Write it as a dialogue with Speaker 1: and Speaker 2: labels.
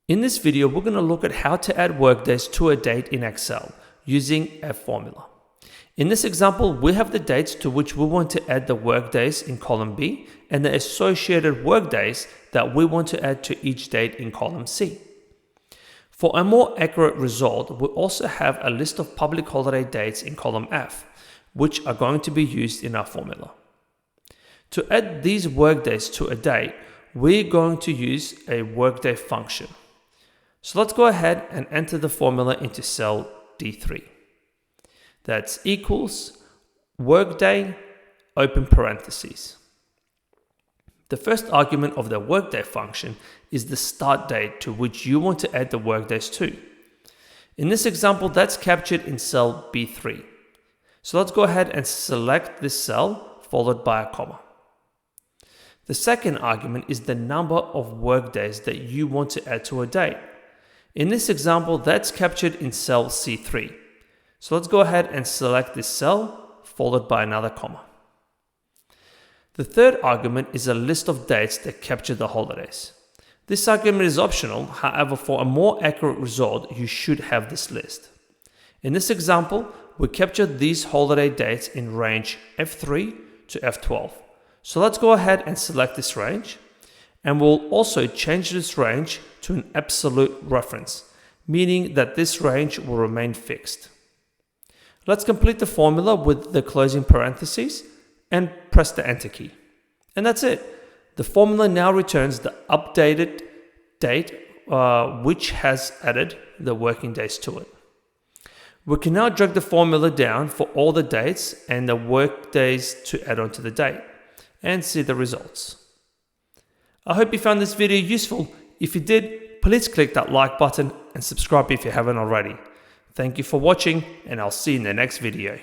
Speaker 1: In this video, we're going to look at how to add workdays to a date in Excel using a formula. In this example, we have the dates to which we want to add the workdays in column B and the associated workdays that we want to add to each date in column C. For a more accurate result, we also have a list of public holiday dates in column F, which are going to be used in our formula. To add these workdays to a date, we're going to use a workday function. So let's go ahead and enter the formula into cell D3. That's equals workday, open parentheses. The first argument of the workday function is the start date to which you want to add the workdays to. In this example, that's captured in cell B3. So let's go ahead and select this cell followed by a comma. The second argument is the number of workdays that you want to add to a date. In this example, that's captured in cell C3. So let's go ahead and select this cell followed by another comma. The third argument is a list of dates that capture the holidays. This argument is optional, however, for a more accurate result, you should have this list. In this example, we captured these holiday dates in range F3 to F12. So let's go ahead and select this range, and we'll also change this range to an absolute reference, meaning that this range will remain fixed. Let's complete the formula with the closing parentheses and press the Enter key. And that's it. The formula now returns the updated date which has added the working days to it. We can now drag the formula down for all the dates and the work days to add onto the date and see the results. I hope you found this video useful. If you did, please click that like button and subscribe if you haven't already. Thank you for watching, and I'll see you in the next video.